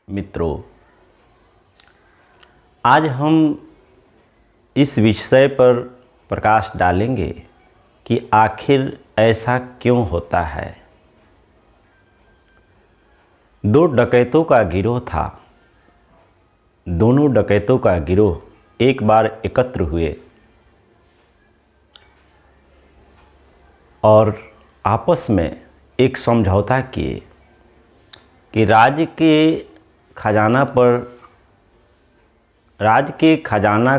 मित्रों, आज हम इस विषय पर प्रकाश डालेंगे कि आखिर ऐसा क्यों होता है। दो डकैतों का गिरोह था। दोनों डकैतों का गिरोह एक बार एकत्र हुए और आपस में एक समझौता किए कि राज्य के खजाना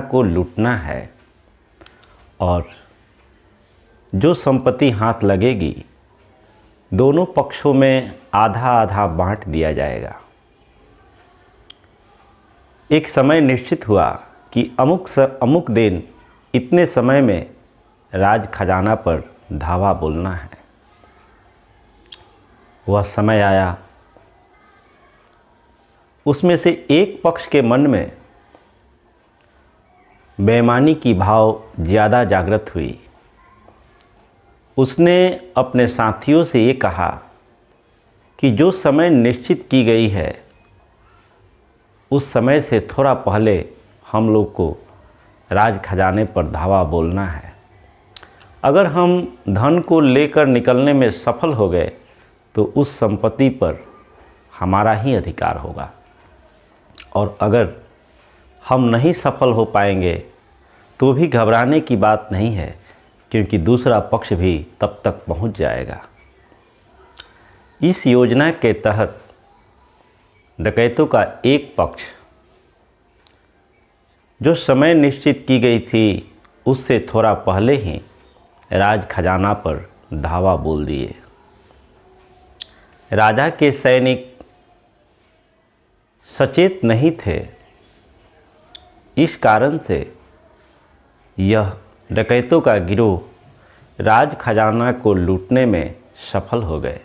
को लूटना है और जो संपत्ति हाथ लगेगी दोनों पक्षों में आधा आधा बांट दिया जाएगा। एक समय निश्चित हुआ कि अमुक दिन इतने समय में राज खजाना पर धावा बोलना है। वह समय आया। उसमें से एक पक्ष के मन में बेईमानी की भाव ज़्यादा जागृत हुई। उसने अपने साथियों से ये कहा कि जो समय निश्चित की गई है उस समय से थोड़ा पहले हम लोग को राज खजाने पर धावा बोलना है। अगर हम धन को लेकर निकलने में सफल हो गए तो उस संपत्ति पर हमारा ही अधिकार होगा, और अगर हम नहीं सफल हो पाएंगे तो भी घबराने की बात नहीं है, क्योंकि दूसरा पक्ष भी तब तक पहुंच जाएगा। इस योजना के तहत डकैतों का एक पक्ष जो समय निश्चित की गई थी उससे थोड़ा पहले ही राज खजाना पर धावा बोल दिए। राजा के सैनिक सचेत नहीं थे। इस कारण से यह डकैतों का गिरोह राज खजाना को लूटने में सफल हो गए।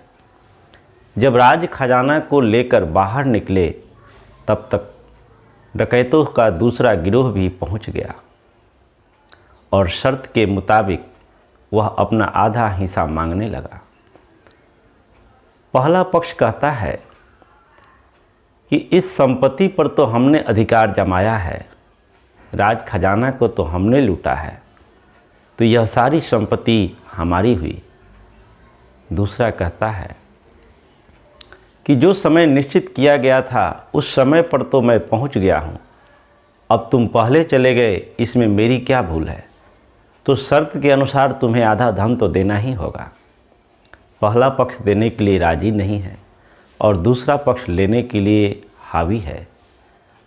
जब राज खजाना को लेकर बाहर निकले तब तक डकैतों का दूसरा गिरोह भी पहुंच गया और शर्त के मुताबिक वह अपना आधा हिस्सा मांगने लगा। पहला पक्ष कहता है कि इस संपत्ति पर तो हमने अधिकार जमाया है, राज खजाना को तो हमने लूटा है, तो यह सारी संपत्ति हमारी हुई। दूसरा कहता है कि जो समय निश्चित किया गया था उस समय पर तो मैं पहुंच गया हूं, अब तुम पहले चले गए, इसमें मेरी क्या भूल है, तो शर्त के अनुसार तुम्हें आधा धन तो देना ही होगा। पहला पक्ष देने के लिए राजी नहीं है और दूसरा पक्ष लेने के लिए हावी है।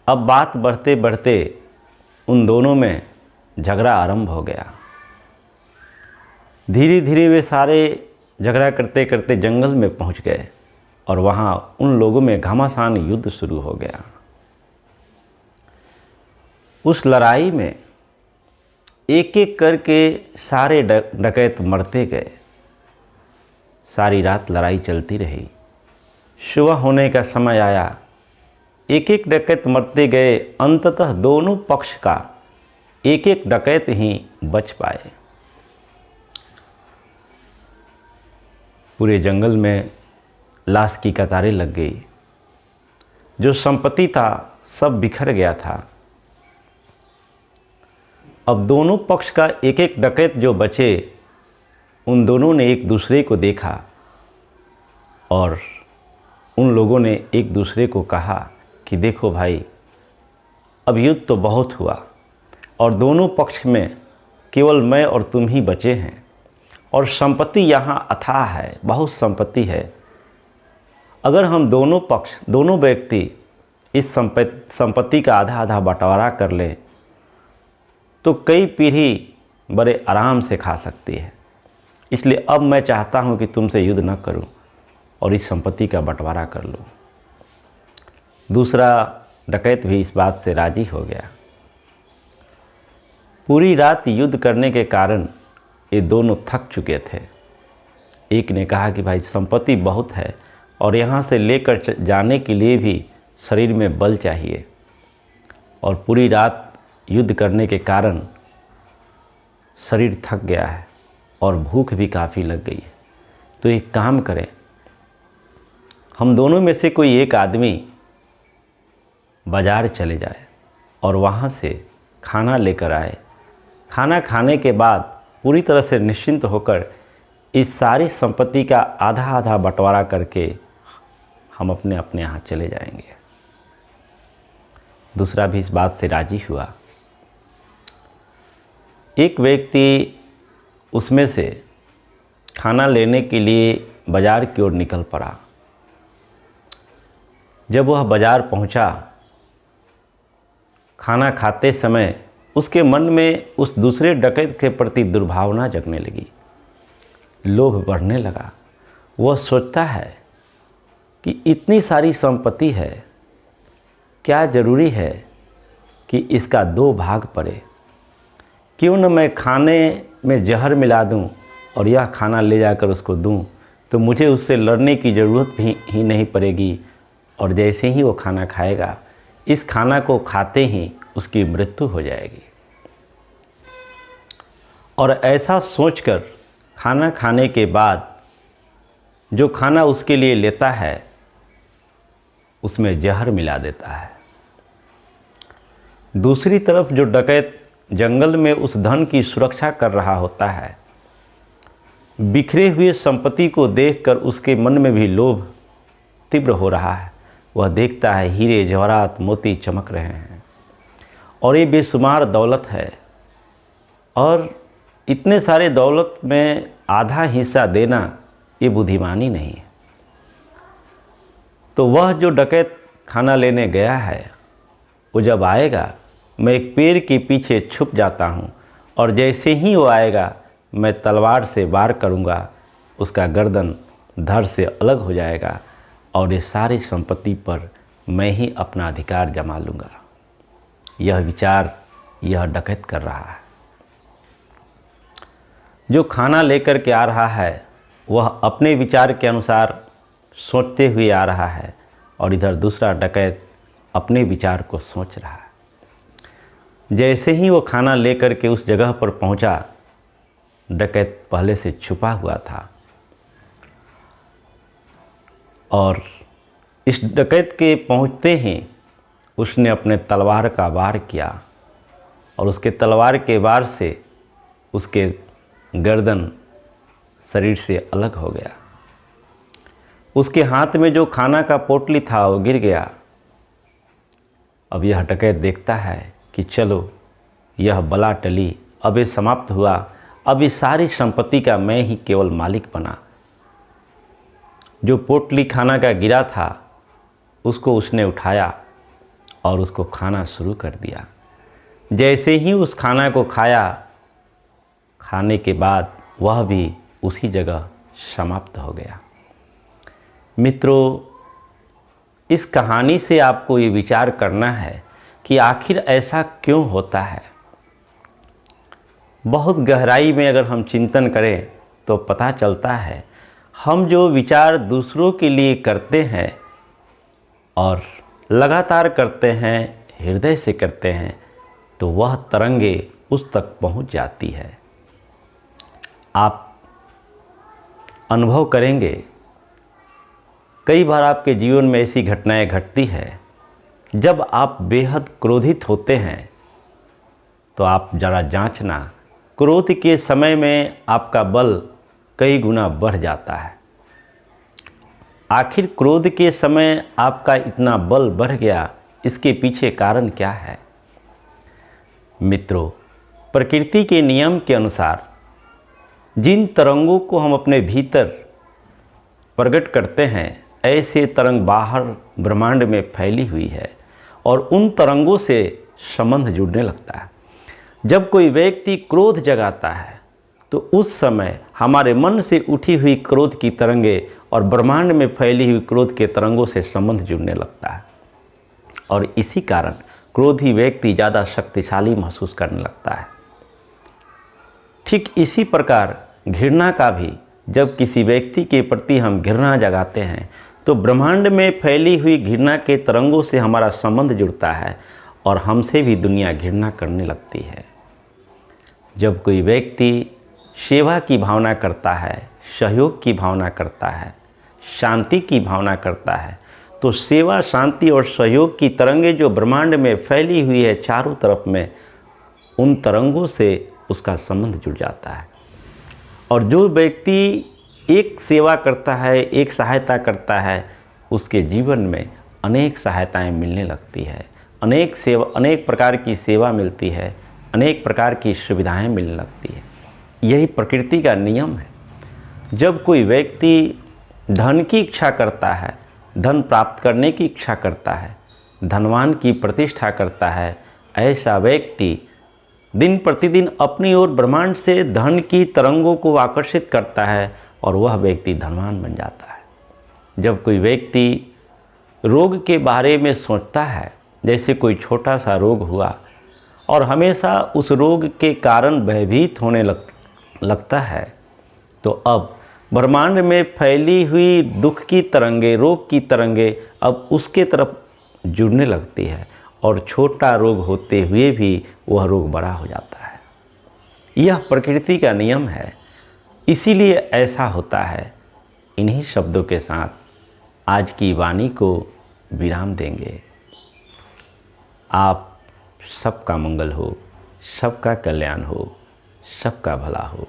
अब बात बढ़ते बढ़ते उन दोनों में झगड़ा आरंभ हो गया। धीरे धीरे वे सारे झगड़ा करते करते जंगल में पहुंच गए और वहां उन लोगों में घमासान युद्ध शुरू हो गया। उस लड़ाई में एक एक करके सारे डकैत मरते गए। सारी रात लड़ाई चलती रही। सुबह होने का समय आया। एक एक डकैत मरते गए। अंततः दोनों पक्ष का एक एक डकैत ही बच पाए। पूरे जंगल में लाश की कतारें लग गई। जो संपत्ति था सब बिखर गया था। अब दोनों पक्ष का एक एक डकैत जो बचे, उन दोनों ने एक दूसरे को देखा और उन लोगों ने एक दूसरे को कहा कि देखो भाई, अब युद्ध तो बहुत हुआ और दोनों पक्ष में केवल मैं और तुम ही बचे हैं और संपत्ति यहाँ अथाह है, बहुत संपत्ति है। अगर हम दोनों व्यक्ति इस संपत्ति का आधा आधा बंटवारा कर लें तो कई पीढ़ी बड़े आराम से खा सकती है। इसलिए अब मैं चाहता हूँ कि तुमसे युद्ध न करूँ और इस संपत्ति का बंटवारा कर लो। दूसरा डकैत भी इस बात से राजी हो गया। पूरी रात युद्ध करने के कारण ये दोनों थक चुके थे। एक ने कहा कि भाई संपत्ति बहुत है और यहाँ से लेकर जाने के लिए भी शरीर में बल चाहिए, और पूरी रात युद्ध करने के कारण शरीर थक गया है और भूख भी काफ़ी लग गई है। तो एक काम करें, हम दोनों में से कोई एक आदमी बाज़ार चले जाए और वहाँ से खाना लेकर आए। खाना खाने के बाद पूरी तरह से निश्चिंत होकर इस सारी संपत्ति का आधा आधा बंटवारा करके हम अपने अपने यहाँ चले जाएंगे। दूसरा भी इस बात से राजी हुआ। एक व्यक्ति उसमें से खाना लेने के लिए बाज़ार की ओर निकल पड़ा। जब वह बाज़ार पहुंचा, खाना खाते समय उसके मन में उस दूसरे डकैत के प्रति दुर्भावना जगने लगी, लोभ बढ़ने लगा। वह सोचता है कि इतनी सारी संपत्ति है, क्या ज़रूरी है कि इसका 2 भाग पड़े। क्यों न मैं खाने में जहर मिला दूं और यह खाना ले जाकर उसको दूं, तो मुझे उससे लड़ने की ज़रूरत भी ही नहीं पड़ेगी। और जैसे ही वो खाना खाएगा, इस खाना को खाते ही उसकी मृत्यु हो जाएगी। और ऐसा सोचकर खाना खाने के बाद जो खाना उसके लिए लेता है उसमें जहर मिला देता है। दूसरी तरफ जो डकैत जंगल में उस धन की सुरक्षा कर रहा होता है, बिखरे हुए संपत्ति को देखकर उसके मन में भी लोभ तीव्र हो रहा है। वह देखता है हीरे जवाहरात मोती चमक रहे हैं और ये बेशुमार दौलत है, और इतने सारे दौलत में आधा हिस्सा देना ये बुद्धिमानी नहीं है। तो वह जो डकैत खाना लेने गया है, वो जब आएगा, मैं एक पेड़ के पीछे छुप जाता हूँ और जैसे ही वो आएगा मैं तलवार से वार करूँगा, उसका गर्दन धड़ से अलग हो जाएगा और ये सारी संपत्ति पर मैं ही अपना अधिकार जमा लूँगा। यह विचार यह डकैत कर रहा है। जो खाना लेकर के आ रहा है वह अपने विचार के अनुसार सोचते हुए आ रहा है और इधर दूसरा डकैत अपने विचार को सोच रहा है। जैसे ही वो खाना लेकर के उस जगह पर पहुंचा, डकैत पहले से छुपा हुआ था और इस डकैत के पहुंचते ही उसने अपने तलवार का वार किया और उसके तलवार के वार से उसके गर्दन शरीर से अलग हो गया। उसके हाथ में जो खाना का पोटली था वो गिर गया। अब यह डकैत देखता है कि चलो यह बला टली, अब ये समाप्त हुआ, अब इस सारी संपत्ति का मैं ही केवल मालिक बना। जो पोटली खाना का गिरा था उसको उसने उठाया और उसको खाना शुरू कर दिया। जैसे ही उस खाना को खाया, खाने के बाद वह भी उसी जगह समाप्त हो गया। मित्रों, इस कहानी से आपको ये विचार करना है कि आखिर ऐसा क्यों होता है। बहुत गहराई में अगर हम चिंतन करें तो पता चलता है हम जो विचार दूसरों के लिए करते हैं और लगातार करते हैं, हृदय से करते हैं, तो वह तरंगे उस तक पहुंच जाती है। आप अनुभव करेंगे, कई बार आपके जीवन में ऐसी घटनाएं घटती है, जब आप बेहद क्रोधित होते हैं तो आप ज़रा जांचना, क्रोध के समय में आपका बल कई गुना बढ़ जाता है। आखिर क्रोध के समय आपका इतना बल बढ़ गया, इसके पीछे कारण क्या है? मित्रों, प्रकृति के नियम के अनुसार जिन तरंगों को हम अपने भीतर प्रकट करते हैं, ऐसे तरंग बाहर ब्रह्मांड में फैली हुई है और उन तरंगों से संबंध जुड़ने लगता है। जब कोई व्यक्ति क्रोध जगाता है तो उस समय हमारे मन से उठी हुई क्रोध की तरंगे और ब्रह्मांड में फैली हुई क्रोध के तरंगों से संबंध जुड़ने लगता है और इसी कारण क्रोधी व्यक्ति ज़्यादा शक्तिशाली महसूस करने लगता है। ठीक इसी प्रकार घृणा का भी, जब किसी व्यक्ति के प्रति हम घृणा जगाते हैं तो ब्रह्मांड में फैली हुई घृणा के तरंगों से हमारा संबंध जुड़ता है और हमसे भी दुनिया घृणा करने लगती है। जब कोई व्यक्ति सेवा की भावना करता है, सहयोग की भावना करता है, शांति की भावना करता है, तो सेवा, शांति और सहयोग की तरंगें जो ब्रह्मांड में फैली हुई है चारों तरफ में, उन तरंगों से उसका संबंध जुड़ जाता है। और जो व्यक्ति एक सेवा करता है, एक सहायता करता है, उसके जीवन में अनेक सहायताएं मिलने लगती है, अनेक प्रकार की सेवा मिलती है, अनेक प्रकार की सुविधाएं मिलने लगती है। यही प्रकृति का नियम है। जब कोई व्यक्ति धन की इच्छा करता है, धन प्राप्त करने की इच्छा करता है, धनवान की प्रतिष्ठा करता है, ऐसा व्यक्ति दिन प्रतिदिन अपनी ओर ब्रह्मांड से धन की तरंगों को आकर्षित करता है और वह व्यक्ति धनवान बन जाता है। जब कोई व्यक्ति रोग के बारे में सोचता है, जैसे कोई छोटा सा रोग हुआ और हमेशा उस रोग के कारण भयभीत होने लगता है, तो अब ब्रह्मांड में फैली हुई दुख की तरंगे, रोग की तरंगे अब उसके तरफ जुड़ने लगती है और छोटा रोग होते हुए भी वह रोग बड़ा हो जाता है। यह प्रकृति का नियम है, इसीलिए ऐसा होता है। इन्हीं शब्दों के साथ आज की वाणी को विराम देंगे। आप सबका मंगल हो, सबका कल्याण हो, सबका भला हो।